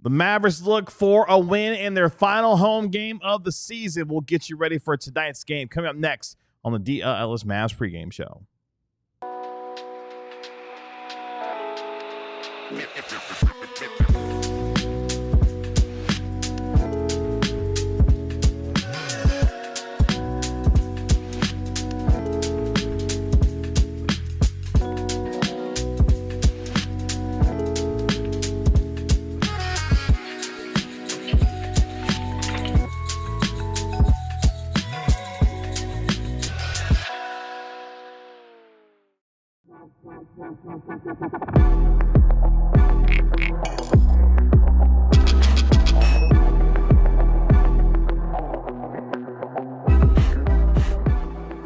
The Mavericks look for a win in their final home game of the season. We'll get you ready for tonight's game. Coming up next on the DLLS Mavs pregame show.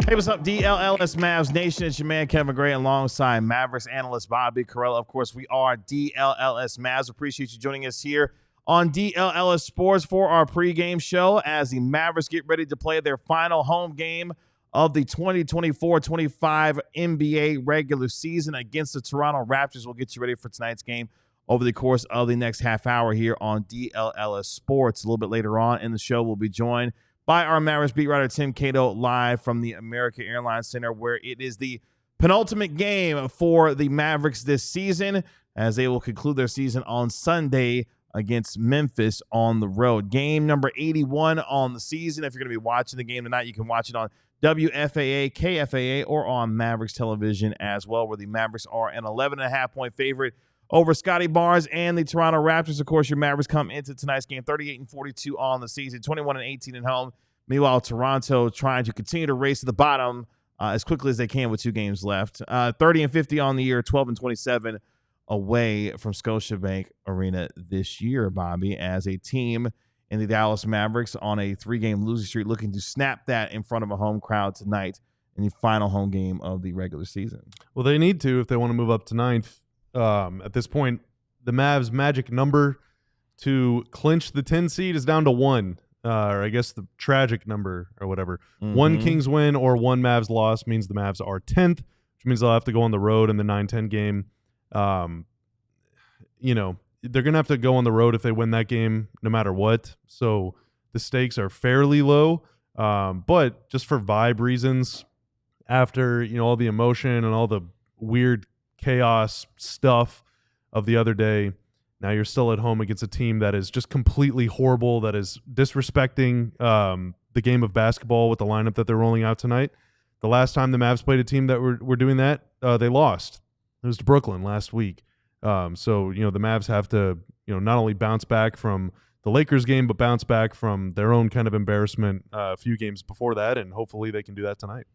Hey, what's up, DLLS Mavs Nation? It's your man, Kevin Gray, alongside Mavericks analyst Bobby Carella. Of course, we are DLLS Mavs. Appreciate you joining us here on DLLS Sports for our pregame show as the Mavericks get ready to play their final home game of the 2024-25 NBA regular season against the Toronto Raptors. We'll get you ready for tonight's game over the course of the next half hour here on DLLS Sports. A little bit later on in the show, we'll be joined by our Mavericks beat writer Tim Cato live from the American Airlines Center, where it is the penultimate game for the Mavericks this season as they will conclude their season on Sunday against Memphis on the road. Game number 81 on the season. If you're going to be watching the game tonight, you can watch it on WFAA, KFAA, or on Mavericks television as well, where the Mavericks are an 11.5-point favorite over Scotty Barnes and the Toronto Raptors. Of course, your Mavericks come into tonight's game 38-42 on the season, 21-18 at home. Meanwhile, Toronto trying to continue to race to the bottom as quickly as they can with 2 games left. 30-50 on the year, 12-27 away from Scotiabank Arena this year, Bobby, as a team in the Dallas Mavericks on a 3-game losing streak, looking to snap that in front of a home crowd tonight in the final home game of the regular season. Well, they need to if they want to move up to 9th. At this point, the Mavs' magic number to clinch the 10 seed is down to 1, or I guess the tragic number or whatever. 1 Kings win or 1 Mavs loss means the Mavs are 10th, which means they'll have to go on the road in the 9-10 game. They're going to have to go on the road if they win that game no matter what. So the stakes are fairly low, but just for vibe reasons, after all the emotion and all the weird chaos stuff of the other day, now you're still at home against a team that is just completely horrible, that is disrespecting the game of basketball with the lineup that they're rolling out tonight. The last time the Mavs played a team that were doing that, they lost. It was to Brooklyn last week. So the Mavs have to not only bounce back from the Lakers game, but bounce back from their own kind of embarrassment a few games before that, and hopefully they can do that tonight.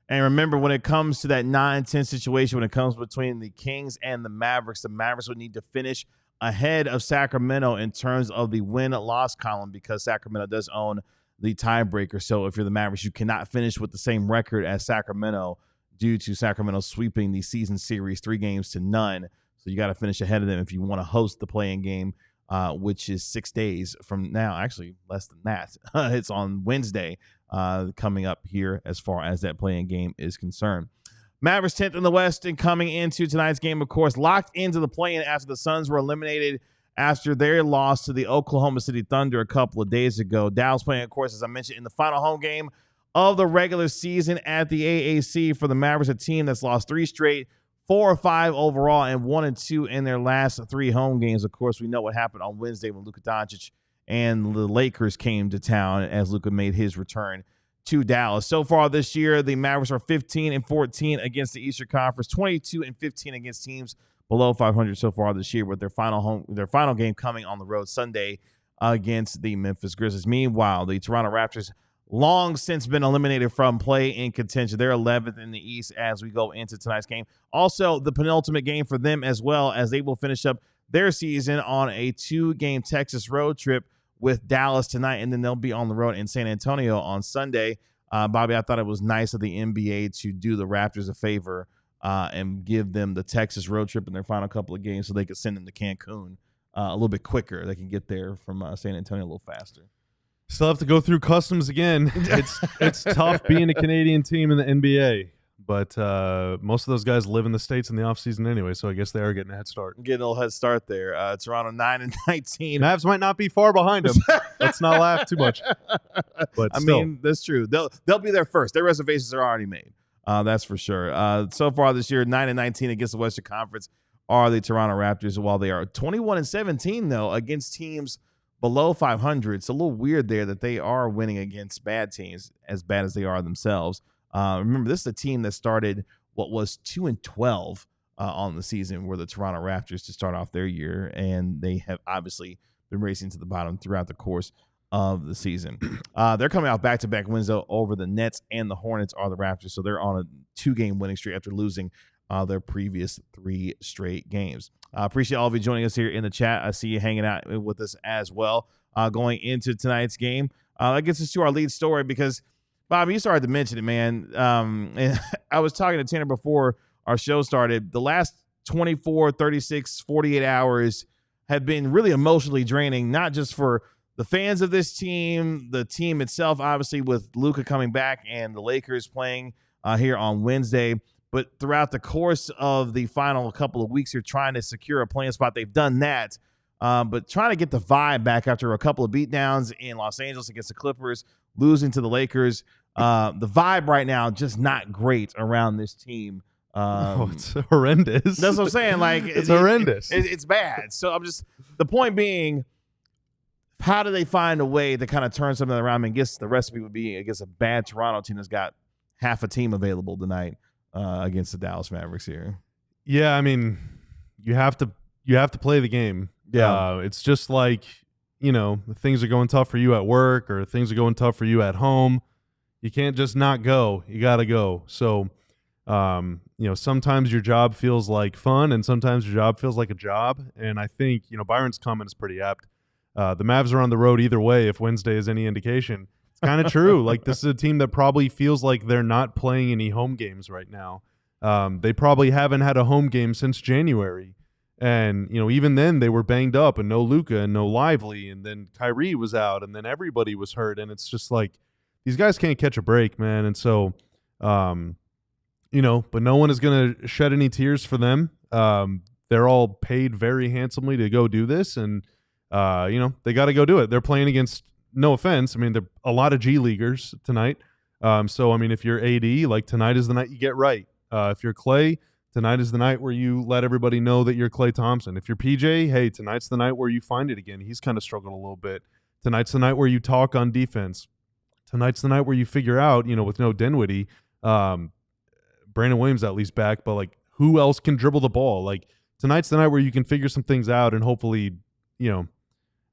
And remember, when it comes to that 9-10 situation, when it comes between the Kings and the Mavericks would need to finish ahead of Sacramento in terms of the win-loss column, because Sacramento does own the tiebreaker. So if you're the Mavericks, you cannot finish with the same record as Sacramento due to Sacramento sweeping the season series 3-0. So you got to finish ahead of them if you want to host the play-in game, which is 6 days from now. Actually, less than that. It's on Wednesday coming up here as far as that play-in game is concerned. Mavericks 10th in the West, and coming into tonight's game, of course, locked into the play-in after the Suns were eliminated after their loss to the Oklahoma City Thunder a couple of days ago. Dallas playing, of course, as I mentioned, in the final home game of the regular season at the AAC for the Mavericks, a team that's lost 3 straight, 4-5 overall, and 1-2 in their last 3 home games. Of course, we know what happened on Wednesday when Luka Doncic and the Lakers came to town as Luka made his return to Dallas. So far this year, the Mavericks are 15-14 against the Eastern Conference, 22-15 against teams below 500 so far this year, with their final game coming on the road Sunday against the Memphis Grizzlies. Meanwhile, the Toronto Raptors long since been eliminated from play-in contention. They're 11th in the East as we go into tonight's game. Also, the penultimate game for them as well, as they will finish up their season on a 2-game Texas road trip with Dallas tonight, and then they'll be on the road in San Antonio on Sunday. Bobby, I thought it was nice of the NBA to do the Raptors a favor and give them the Texas road trip in their final couple of games so they could send them to Cancun a little bit quicker. They can get there from San Antonio a little faster. Still have to go through customs again. It's tough being a Canadian team in the NBA, But most of those guys live in the States in the offseason anyway, so I guess they are getting a head start. Getting a little head start there. Toronto 9-19. Mavs might not be far behind them. Let's not laugh too much. But I mean, that's true. They'll be there first. Their reservations are already made. That's for sure. So far this year, 9-19 against the Western Conference are the Toronto Raptors, while they are 21-17 though against teams below 500. It's a little weird there that they are winning against bad teams, as bad as they are themselves. Remember, this is a team that started what was 2-12 on the season, were the Toronto Raptors to start off their year, and they have obviously been racing to the bottom throughout the course of the season. They're coming out back-to-back wins though over the Nets and the Hornets are the Raptors, so they're on a 2-game winning streak after losing their previous 3 straight games. I appreciate all of you joining us here in the chat. I see you hanging out with us as well. Going into tonight's game, that gets us to our lead story because, Bob, you started to mention it, man. And I was talking to Tanner before our show started. The last 24, 36, 48 hours have been really emotionally draining, not just for the fans of this team, the team itself, obviously, with Luka coming back and the Lakers playing here on Wednesday, but throughout the course of the final couple of weeks, you're trying to secure a playing spot. They've done that, but trying to get the vibe back after a couple of beatdowns in Los Angeles against the Clippers, losing to the Lakers. The vibe right now just not great around this team. It's horrendous. That's what I'm saying. Like it's horrendous. It's bad. So the point being, how do they find a way to kind of turn something around? And guess the recipe would be against a bad Toronto team that's got half a team available tonight against the Dallas Mavericks here. Yeah, I mean, you have to play the game. Yeah, it's just like, things are going tough for you at work or things are going tough for you at home. You can't just not go. You got to go. So, sometimes your job feels like fun and sometimes your job feels like a job. And I think, Byron's comment is pretty apt. The Mavs are on the road either way, if Wednesday is any indication. It's kind of true. Like, this is a team that probably feels like they're not playing any home games right now. They probably haven't had a home game since January. And, even then they were banged up and no Luka and no Lively. And then Kyrie was out and then everybody was hurt. And it's just like, these guys can't catch a break, man. And so, but no one is going to shed any tears for them. They're all paid very handsomely to go do this. And, they got to go do it. They're playing against, no offense, I mean, they're a lot of G Leaguers tonight. So, I mean, if you're AD, like, tonight is the night you get right. If you're Klay, tonight is the night where you let everybody know that you're Klay Thompson. If you're PJ, hey, tonight's the night where you find it again. He's kind of struggled a little bit. Tonight's the night where you talk on defense. Tonight's the night where you figure out, with no Dinwiddie, Brandon Williams at least back, but, like, who else can dribble the ball? Like, tonight's the night where you can figure some things out and hopefully,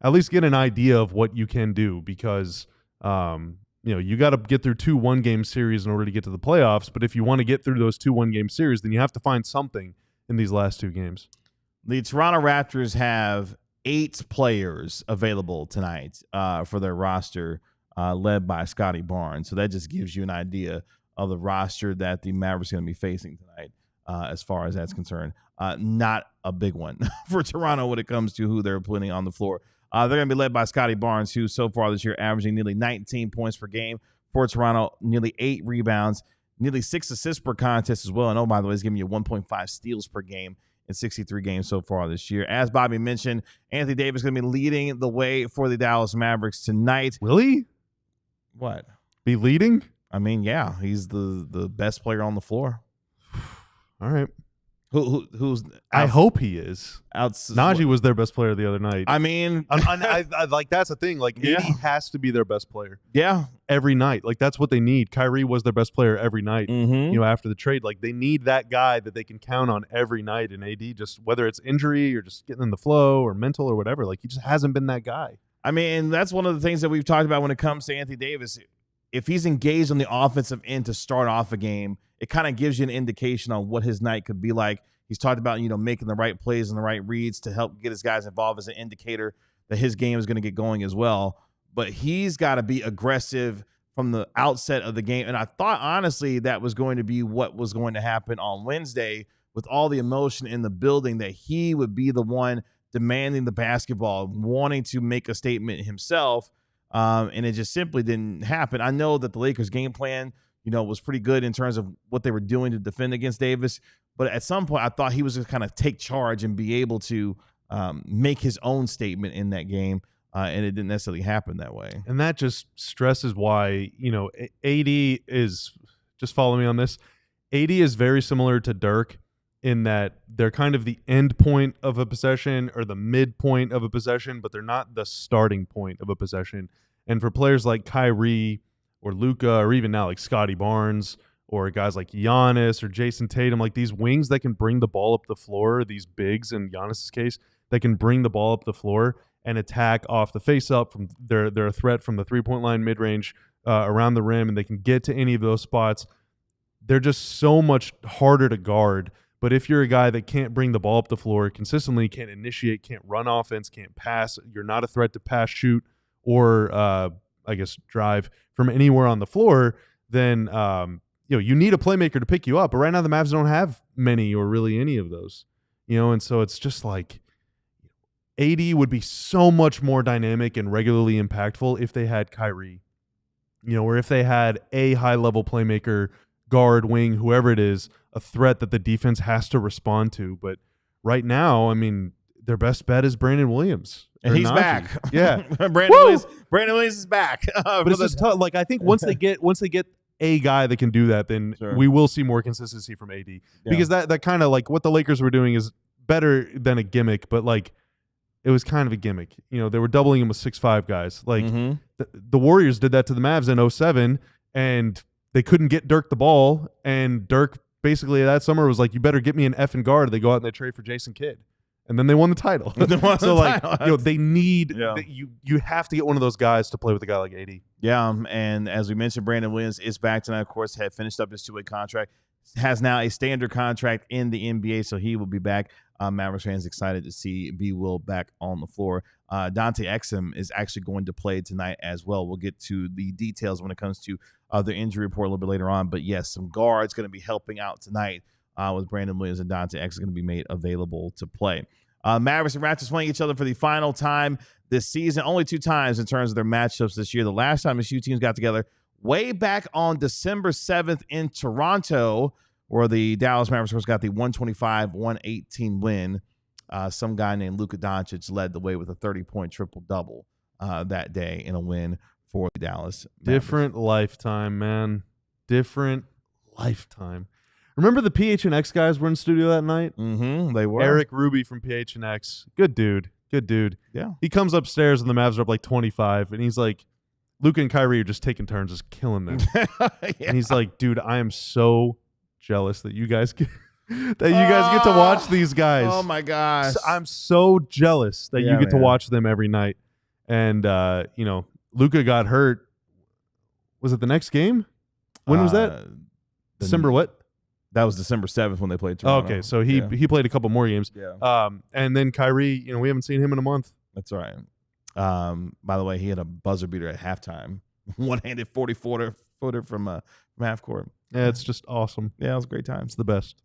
at least get an idea of what you can do because, you got to get through 2 one-game series in order to get to the playoffs. But if you want to get through those 2 one-game series, then you have to find something in these last 2 games. The Toronto Raptors have 8 players available tonight for their roster, led by Scotty Barnes. So that just gives you an idea of the roster that the Mavericks are going to be facing tonight, as far as that's concerned. Not a big one for Toronto when it comes to who they're putting on the floor. They're going to be led by Scotty Barnes, who so far this year averaging nearly 19 points per game for Toronto, nearly 8 rebounds, nearly 6 assists per contest as well. And, oh, by the way, he's giving you 1.5 steals per game in 63 games so far this year. As Bobby mentioned, Anthony Davis is going to be leading the way for the Dallas Mavericks tonight. Will he? What? Be leading? I mean, yeah, he's the best player on the floor. All right. Who's? I hope he is. Najee was their best player the other night. I mean, I like that's the thing. Like, AD has to be their best player. Yeah, every night. Like, that's what they need. Kyrie was their best player every night. Mm-hmm. After the trade, like, they need that guy that they can count on every night. And AD, just whether it's injury or just getting in the flow or mental or whatever, like, he just hasn't been that guy. I mean, that's one of the things that we've talked about when it comes to Anthony Davis. If he's engaged on the offensive end to start off a game, it kind of gives you an indication on what his night could be like. He's talked about, making the right plays and the right reads to help get his guys involved as an indicator that his game is going to get going as well. But he's got to be aggressive from the outset of the game. And I thought, honestly, that was going to be what was going to happen on Wednesday with all the emotion in the building, that he would be the one demanding the basketball, wanting to make a statement himself. And it just simply didn't happen. I know that the Lakers game plan was pretty good in terms of what they were doing to defend against Davis. But at some point, I thought he was going to kind of take charge and be able to make his own statement in that game. And it didn't necessarily happen that way. And that just stresses why, AD is, just follow me on this, AD is very similar to Dirk in that they're kind of the end point of a possession or the midpoint of a possession, but they're not the starting point of a possession. And for players like Kyrie or Luka, or even now like Scotty Barnes, or guys like Giannis or Jason Tatum, like these wings that can bring the ball up the floor, these bigs in Giannis's case, that can bring the ball up the floor and attack off the face-up. From they're a threat from the three-point line, mid-range, around the rim, and they can get to any of those spots. They're just so much harder to guard. But if you're a guy that can't bring the ball up the floor consistently, can't initiate, can't run offense, can't pass, you're not a threat to pass, shoot, or drive from anywhere on the floor, then you need a playmaker to pick you up. But right now the Mavs don't have many or really any of those. And so it's just like AD would be so much more dynamic and regularly impactful if they had Kyrie, or if they had a high-level playmaker, guard, wing, whoever it is, a threat that the defense has to respond to. But right now, I mean, their best bet is Brandon Williams. And he's back. Yeah. Brandon Williams is back. But it's just tough. Like, I think once they get a guy that can do that, then we will see more consistency from AD. Because that kind of like what the Lakers were doing is better than a gimmick, but like it was kind of a gimmick. They were doubling him with 6'5" guys. Like the Warriors did that to the Mavs in 2007, and they couldn't get Dirk the ball, and Dirk basically that summer was like, you better get me an effing guard. They go out and they trade for Jason Kidd. And then they won the title. They need you have to get one of those guys to play with a guy like AD. Yeah, and as we mentioned, Brandon Williams is back tonight. Of course, had finished up his two-way contract, has now a standard contract in the NBA, so he will be back. Mavericks fans excited to see B. Will back on the floor. Dante Exum is actually going to play tonight as well. We'll get to the details when it comes to the injury report a little bit later on. But yes, some guards going to be helping out tonight with Brandon Williams, and Dante Exum going to be made available to play. Mavericks and Raptors playing each other for the final time this season. Only 2 times in terms of their matchups this year. The last time the two teams got together way back on December 7th in Toronto, where the Dallas Mavericks got the 125-118 win. Some guy named Luka Doncic led the way with a 30-point triple-double that day in a win for the Dallas Mavericks. Different lifetime, man. Different lifetime. Remember the PHNX guys were in studio that night? Mm-hmm, they were. Eric Ruby from PHNX. Good dude. Yeah. He comes upstairs and the Mavs are up like 25, and he's like, Luka and Kyrie are just taking turns, just killing them. And he's like, dude, I am so jealous that you guys get to watch these guys. Oh my gosh. I'm so jealous that you get to watch them every night. And Luka got hurt. Was it the next game? When was that? December what? That was December 7th when they played Toronto. Okay, so he played a couple more games. Yeah. And then Kyrie, we haven't seen him in a month. That's right. By the way, he had a buzzer beater at halftime. One-handed 40-footer from half court. Yeah, it's just awesome. Yeah, it was a great time. It's the best.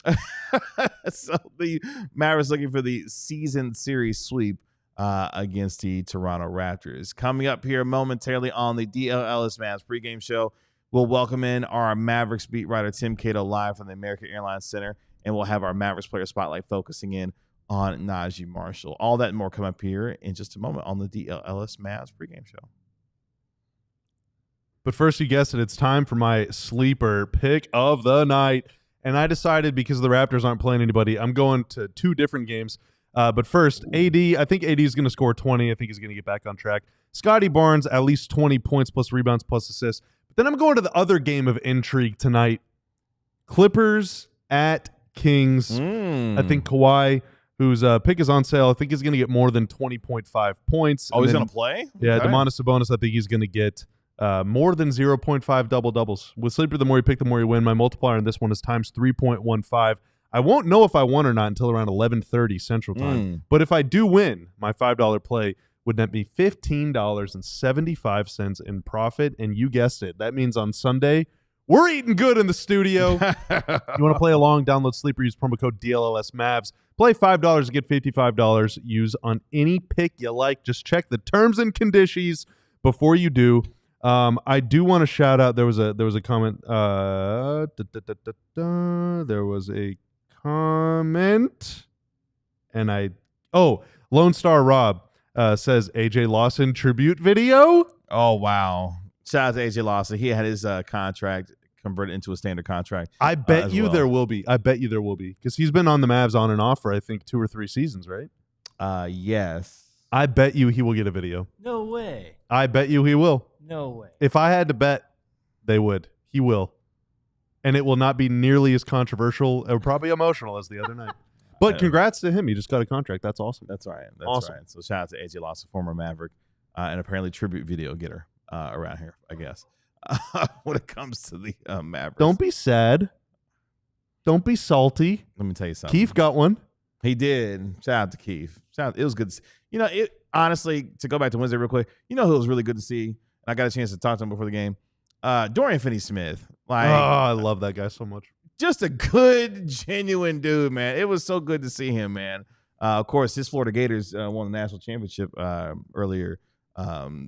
So the Mavericks looking for the season series sweep against the Toronto Raptors. Coming up here momentarily on the DLLS Mavs pregame show, we'll welcome in our Mavericks beat writer Tim Cato live from the American Airlines Center, and we'll have our Mavericks player spotlight focusing in on Najee Marshall. All that and more come up here in just a moment on the DLLS Mavs pregame show. But first, you guessed it, it's time for my sleeper pick of the night. And I decided, because the Raptors aren't playing anybody, I'm going to 2 different games. But first, AD. I think AD is going to score 20. I think he's going to get back on track. Scotty Barnes, at least 20 points plus rebounds plus assists. But then I'm going to the other game of intrigue tonight. Clippers at Kings. I think Kawhi, whose pick is on sale, I think he's going to get more than 20.5 points. Oh, he's going to play? Yeah, Okay. Domantas Sabonis, I think he's going to get more than 0.5 double-doubles. With Sleeper, the more you pick, the more you win. My multiplier in this one is times 3.15. I won't know if I won or not until around 11:30 Central Time. But if I do win, my $5 play would net me $15.75 in profit. And you guessed it. That means on Sunday, we're eating good in the studio. You want to play along? Download Sleeper. Use promo code DLLS Mavs. Play $5 to get $55. Use on any pick you like. Just check the terms and conditions before you do. I do want to shout out. There was a comment. There was a comment, and Lone Star Rob says AJ Lawson tribute video. Oh wow! Shout out to AJ Lawson. He had his contract converted into a standard contract. I bet you there will be. I bet you there will be because he's been on the Mavs on and off for I think 2 or 3 seasons, right? Yes. I bet you he will get a video. No way. I bet you he will. No way. If I had to bet, they would. He will. And it will not be nearly as controversial or probably emotional as the other night. But congrats to him. He just got a contract. That's awesome. That's right. That's awesome. right. So shout out to AJ Lawson, former Maverick, and apparently tribute video getter around here, I guess. When it comes to the Mavericks. Don't be sad. Don't be salty. Let me tell you something. Keith got one. He did. Shout out to Keith. It was good. It honestly, to go back to Wednesday real quick, who was really good to see? I got a chance to talk to him before the game. Dorian Finney-Smith. I love that guy so much. Just a good, genuine dude, man. It was so good to see him, man. Of course, his Florida Gators won the national championship earlier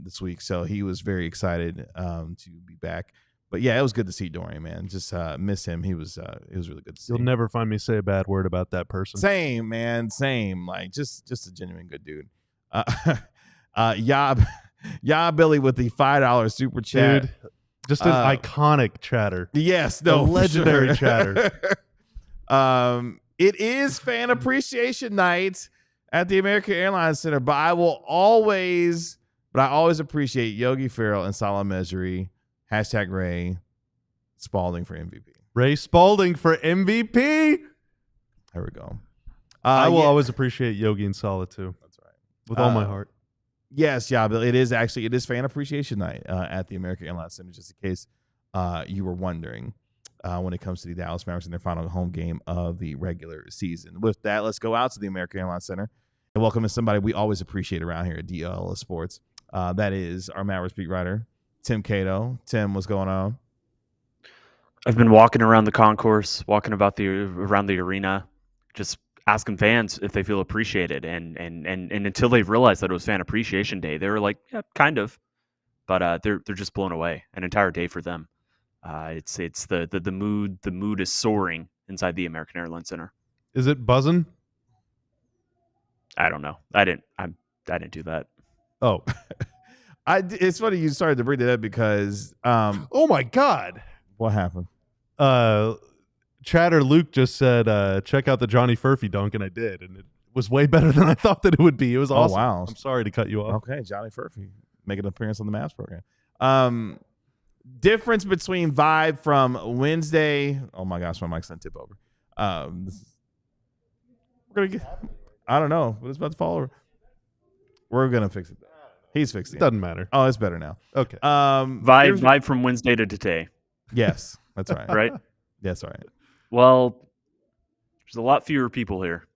this week, so he was very excited to be back. But yeah, it was good to see Dorian, man. Just miss him. It was really good to see. You'll never find me say a bad word about that person. Same, man. Same. Like just a genuine good dude. Yeah, Billy with the $5 super chat. Dude, just an iconic chatter. Yes, no, legendary chatter. It is Fan Appreciation Night at the American Airlines Center, but I always appreciate Yogi Ferrell and Salah Mejri. # Ray Spalding for MVP. Ray Spalding for MVP. There we go. I will always appreciate Yogi and Salah too. That's right. With all my heart. Yes, yeah, but it is Fan Appreciation Night at the American Airlines Center, just in case you were wondering when it comes to the Dallas Mavericks in their final home game of the regular season. With that, let's go out to the American Airlines Center and welcome in somebody we always appreciate around here at DLLS Sports. That is our Mavericks beat writer, Tim Cato. Tim, what's going on? I've been walking around the concourse, walking around the arena, just asking fans if they feel appreciated, and until they realized that it was Fan Appreciation Day, they were like, yeah, kind of, but they're just blown away. An entire day for them. It's the mood is soaring inside the American Airlines Center. Is it buzzing? I don't know. I didn't do that. Oh, it's funny you started to bring that up because oh my God, what happened? Chatter Luke just said, check out the Johnny Furphy dunk, and I did, and it was way better than I thought that it would be. It was awesome. Oh, wow. I'm sorry to cut you off. Okay, Johnny Furphy making an appearance on the Mavs program. Difference between vibe from Wednesday. Oh my gosh, my mic's gonna tip over. We're gonna get. I don't know, but it's about to fall over. We're gonna fix it. He's fixing it. Doesn't matter. Oh, it's better now. Okay. Vibe from Wednesday to today. Yes, that's right. Right? That's right. Well, there's a lot fewer people here,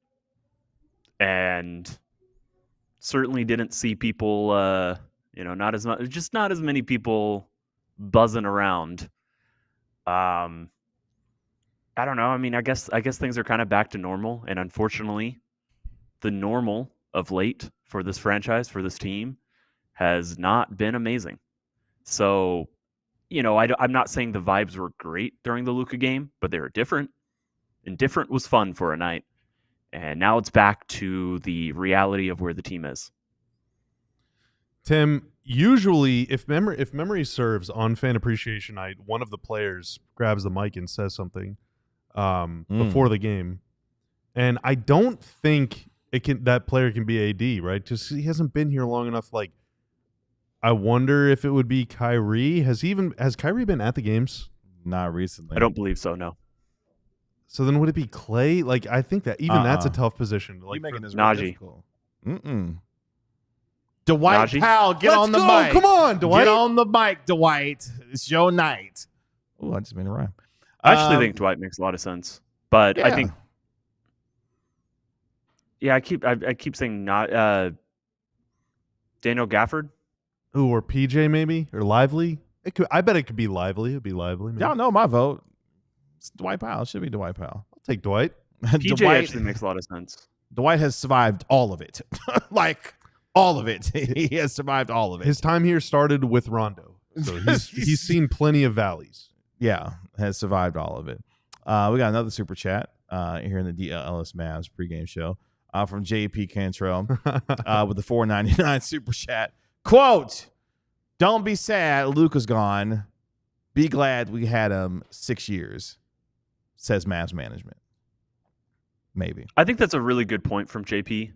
and certainly didn't see people. Not as much, just not as many people buzzing around. I don't know. I mean, I guess things are kind of back to normal, and unfortunately, the normal of late for this franchise, for this team, has not been amazing. So, I'm not saying the vibes were great during the Luka game, but they were different. And different was fun for a night. And now it's back to the reality of where the team is. Tim, usually if memory serves on Fan Appreciation Night, one of the players grabs the mic and says something before the game. And I don't think that player can be AD, right? Just he hasn't been here long enough. Like, I wonder if it would be Kyrie. Has Kyrie been at the games? Not recently. I don't believe so, no. So then would it be Klay? Like, I think that even that's a tough position. Like, making this Najee. Dwight Najee? Powell, get on the mic. Come on, Dwight. Get on the mic, Dwight. It's your night. Oh, I just made a rhyme. I actually think Dwight makes a lot of sense. But yeah. I think I keep saying not Daniel Gafford. Ooh, or PJ maybe, or Lively. I bet it could be Lively. It'd be Lively. Maybe. Y'all know my vote. It's Dwight Powell. It should be Dwight Powell. I'll take Dwight. PJ actually makes a lot of sense. Dwight has survived all of it. Like, all of it. He has survived all of it. His time here started with Rondo. So he's seen plenty of valleys. Yeah, has survived all of it. We got another super chat here in the DLLS Mavs pregame show from JP Cantrell with the $4.99 super chat. Quote, "Don't be sad, Luka's gone. Be glad we had him 6 years," says Mavs management. Maybe. I think that's a really good point from JP.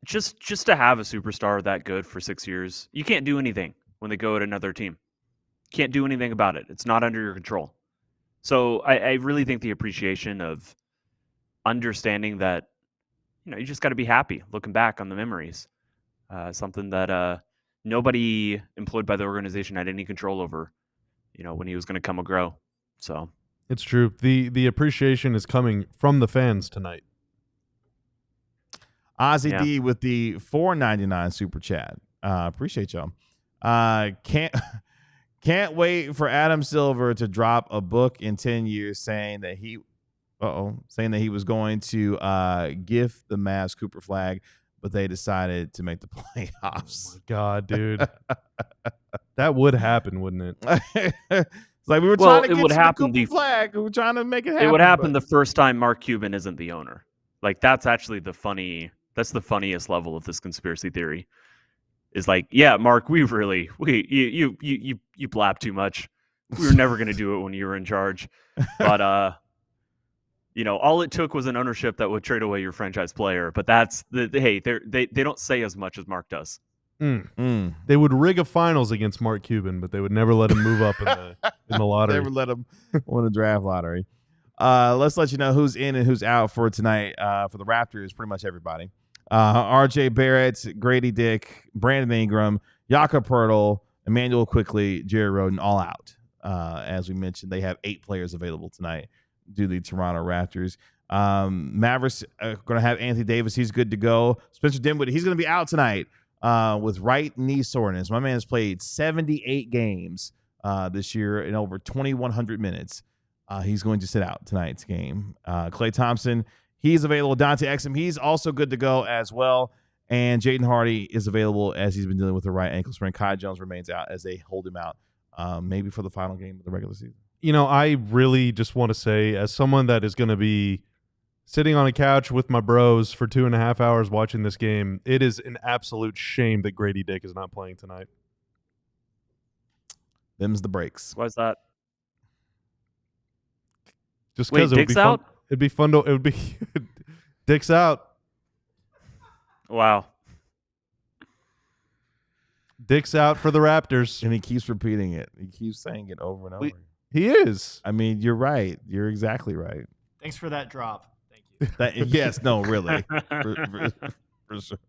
Just to have a superstar that good for 6 years, you can't do anything when they go at another team. Can't do anything about it. It's not under your control. So I really think the appreciation of understanding that, you just got to be happy looking back on the memories. Something that nobody employed by the organization had any control over, when he was going to come and grow. So it's true. The appreciation is coming from the fans tonight. Ozzy D with the $4.99 super chat. Appreciate y'all. Can't wait for Adam Silver to drop a book in 10 years saying that he was going to gift the Mavs Cooper flag, but they decided to make the playoffs. Oh my God, dude. That would happen, wouldn't it? It's like we were trying to get the Cooper flag. We were trying to make it happen. It would happen the first time Mark Cuban isn't the owner. Like, that's actually the funniest level of this conspiracy theory. Is like, yeah, Mark, you blab too much. We were never going to do it when you were in charge. But all it took was an ownership that would trade away your franchise player. But that's they don't say as much as Mark does. They would rig a finals against Mark Cuban, but they would never let him move up in the lottery. Never let him win the draft lottery. Let's let you know who's in and who's out for tonight. For the Raptors, pretty much everybody. RJ Barrett, Grady Dick, Brandon Ingram, Jakob Poeltl, Emmanuel Quickley, Jared Rhoden, all out. As we mentioned, they have 8 players available tonight due to the Toronto Raptors. Mavericks are going to have Anthony Davis. He's good to go. Spencer Dinwiddie, he's going to be out tonight with right knee soreness. My man has played 78 games this year in over 2,100 minutes. He's going to sit out tonight's game. Klay Thompson, he's available. Dante Exum, he's also good to go as well. And Jaden Hardy is available as he's been dealing with a right ankle sprain. Kai Jones remains out as they hold him out, maybe for the final game of the regular season. I really just want to say, as someone that is going to be sitting on a couch with my bros for 2.5 hours watching this game, it is an absolute shame that Grady Dick is not playing tonight. Them's the breaks. Why's that? Just because it would be fun. It'd be fun to. It would be Dick's out. Wow. Dick's out for the Raptors, and he keeps repeating it. He keeps saying it over and over. He is. I mean, you're right. You're exactly right. Thanks for that drop. Thank you. Yes. No. Really. for sure.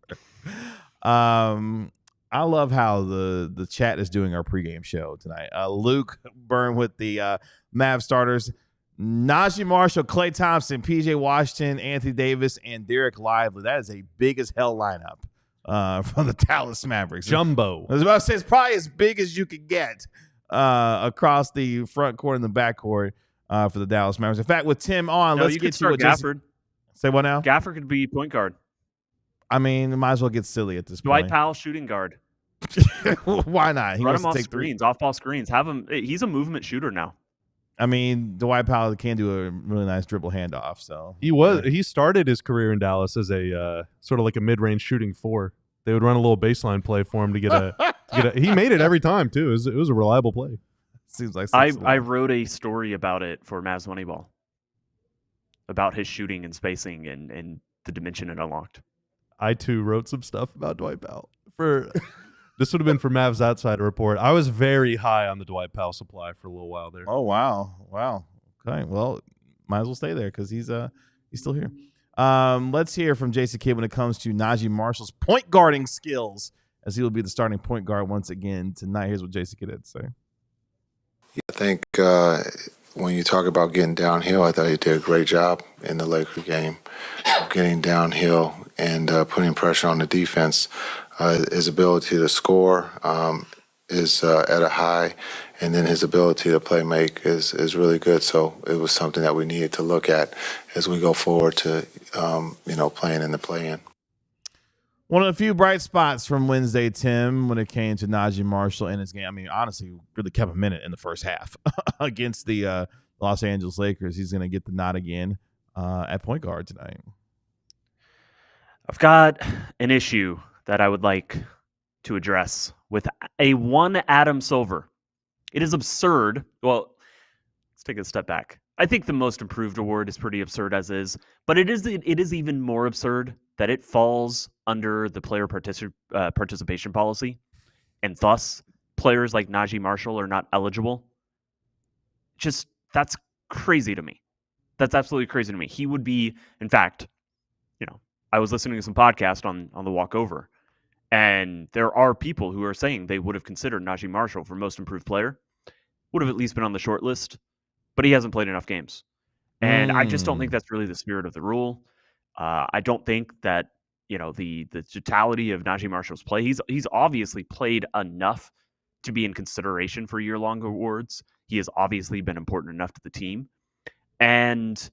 I love how the chat is doing our pregame show tonight. Luke Byrne with the Mavs starters. Najee Marshall, Klay Thompson, PJ Washington, Anthony Davis, and Derek Lively. That is a big as hell lineup from the Dallas Mavericks. Jumbo. I was about to say it's probably as big as you could get across the front court and the back court for the Dallas Mavericks. In fact, with Tim on, let's get to what Gafford. Say what now? Gafford could be point guard. I mean, might as well get silly at this Dwight point. Powell, shooting guard. Why not? He Run wants him to off take screens, off-ball screens. Have him. He's a movement shooter now. I mean, Dwight Powell can do a really nice dribble handoff. So he started his career in Dallas as a sort of like a mid-range shooting 4. They would run a little baseline play for him to get a. He made it every time too. It was a reliable play. Seems like I wrote a story about it for Mavs Moneyball about his shooting and spacing and the dimension it unlocked. I too wrote some stuff about Dwight Powell for. This would have been for Mavs Outsider Report. I was very high on the Dwight Powell supply for a little while there. Oh wow. Okay, well, might as well stay there because he's still here. Let's hear from Jason Kidd when it comes to Najee Marshall's point guarding skills, as he will be the starting point guard once again tonight. Here's what Jason Kidd had to say. Yeah, I think when you talk about getting downhill, I thought he did a great job in the Lakers game of getting downhill and putting pressure on the defense. His ability to score is at a high, and then his ability to play make is really good. So it was something that we needed to look at as we go forward to playing in the play-in. One of the few bright spots from Wednesday, Tim, when it came to Najee Marshall in his game. I mean, honestly, really kept a minute in the first half against the Los Angeles Lakers. He's going to get the nod again at point guard tonight. I've got an issue that I would like to address with a one Adam Silver. It is absurd. Well, let's take a step back. I think the most improved award is pretty absurd as is, but it is even more absurd that it falls under the player participation policy, and thus players like Najee Marshall are not eligible. Just, that's crazy to me. That's absolutely crazy to me. He would be, in fact, I was listening to some podcast on the walk over, and there are people who are saying they would have considered Najee Marshall for most improved player, would have at least been on the short list, but he hasn't played enough games. And I just don't think that's really the spirit of the rule. I don't think that, the totality of Najee Marshall's play, he's obviously played enough to be in consideration for year-long awards. He has obviously been important enough to the team. And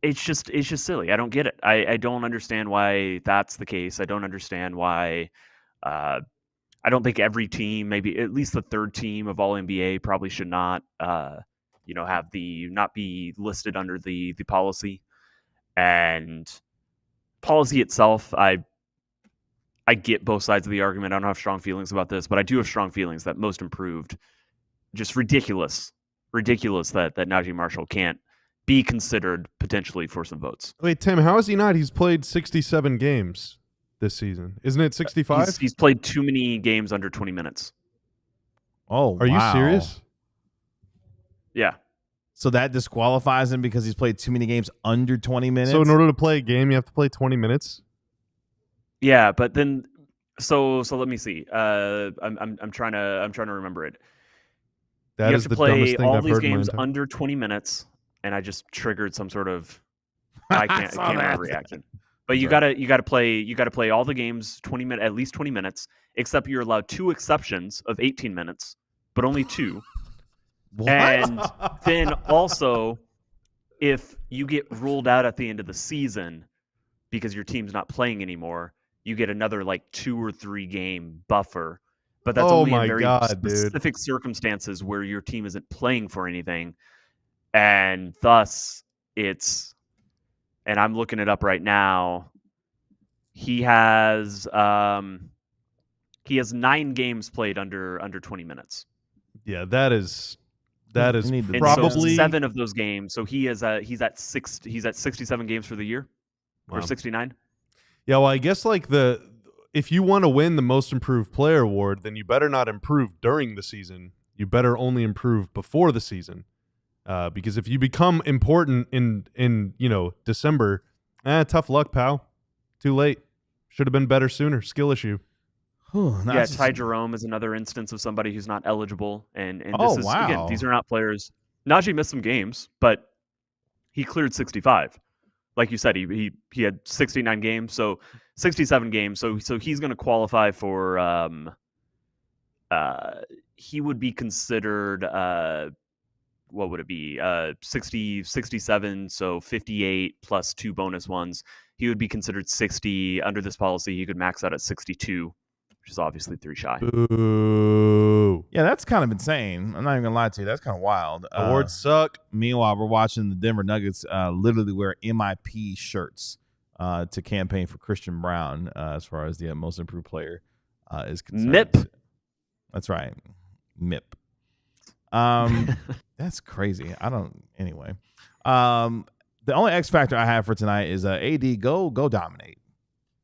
it's just silly. I don't get it. I don't understand why that's the case. I don't understand why. I don't think every team, maybe at least the third team of All NBA, probably should not, have not be listed under the policy. And policy itself, I get both sides of the argument. I don't have strong feelings about this, but I do have strong feelings that most improved, just ridiculous that Najee Marshall can't be considered potentially for some votes. Wait, Tim, how is he not? He's played 67 games this season. Isn't it 65? He's played too many games under 20 minutes. Oh, Are you serious? Yeah. So that disqualifies him because he's played too many games under 20 minutes? So in order to play a game, you have to play 20 minutes? Yeah, but then so let me see. I'm trying to remember it. That you is have to the play dumbest thing all I've these heard in my games entire- under 20 minutes, and I just triggered some sort of I can't remember reaction. But you gotta play all the games at least 20 minutes, except you're allowed 2 exceptions of 18 minutes, but only 2. What? And then also, if you get ruled out at the end of the season because your team's not playing anymore, you get another 2 or 3 game buffer. But that's only in very specific circumstances where your team isn't playing for anything. And thus, and I'm looking it up right now, he has 9 games played under 20 minutes. Yeah, that is And probably so 7 of those games. So he's at 67 games for the year, or 69. Yeah, well, I guess if you want to win the most improved player award, then you better not improve during the season. You better only improve before the season. Because if you become important in December, tough luck, pal. Too late. Should have been better sooner. Skill issue. Ty Jerome is another instance of somebody who's not eligible. And this is, again, these are not players. Najee missed some games, but he cleared 65. Like you said, he had 69 games, so 67 games. So he's going to qualify for. He would be considered. What would it be? 60, 67. So 58 plus 2 bonus ones. He would be considered 60 under this policy. He could max out at 62, which is obviously 3 shy. Ooh. Yeah, that's kind of insane. I'm not even gonna lie to you. That's kind of wild. Awards suck. Meanwhile, we're watching the Denver Nuggets literally wear MIP shirts to campaign for Christian Brown as far as the most improved player is concerned. MIP. That's right. MIP. That's crazy. Anyway. The only X factor I have for tonight is AD go dominate.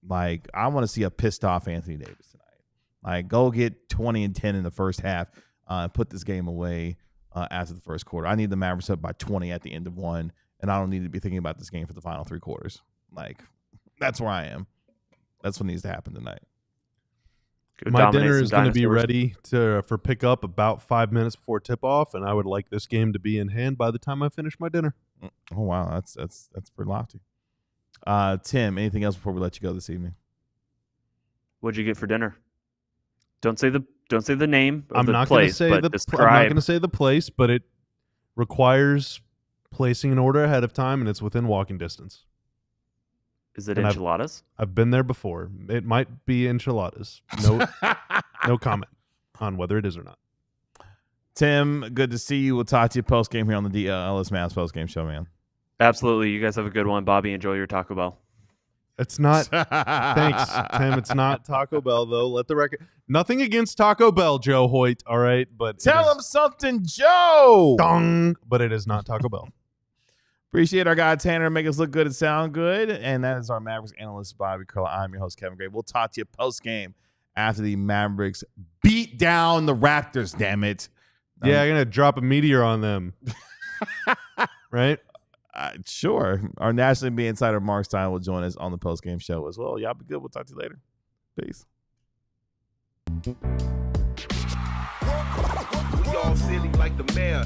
I want to see a pissed off Anthony Davis tonight. Go get 20 and 10 in the first half and put this game away after the first quarter. I need the Mavericks up by 20 at the end of one, and I don't need to be thinking about this game for the final 3 quarters. That's where I am. That's what needs to happen tonight. My dinner is going to be ready for pickup about 5 minutes before tip-off, and I would like this game to be in hand by the time I finish my dinner. Oh, wow. That's pretty lofty. Tim, anything else before we let you go this evening? What'd you get for dinner? Don't say the name of I'm the not place, gonna but describe. I'm not going to say the place, but it requires placing an order ahead of time, and it's within walking distance. Is it And enchiladas? I've been there before. It might be enchiladas. No comment on whether it is or not. Tim, good to see you. We'll talk to you post game here on the DLLS Mavs post game show, man. Absolutely. You guys have a good one. Bobby, enjoy your Taco Bell. It's not. Thanks, Tim. It's not Taco Bell, though. Let the record. Nothing against Taco Bell, Joe Hoyt. All right, but Tell him something, Joe. Dong, but it is not Taco Bell. Appreciate our guy Tanner, make us look good and sound good. And that is our Mavericks analyst, Bobby Curl. I'm your host, Kevin Gray. We'll talk to you post game after the Mavericks beat down the Raptors. Damn it! Yeah, I'm gonna drop a meteor on them. Right? Sure. Our National NBA insider Mark Stein will join us on the post game show as well. Y'all be good. We'll talk to you later. Peace. We all silly like the mayor.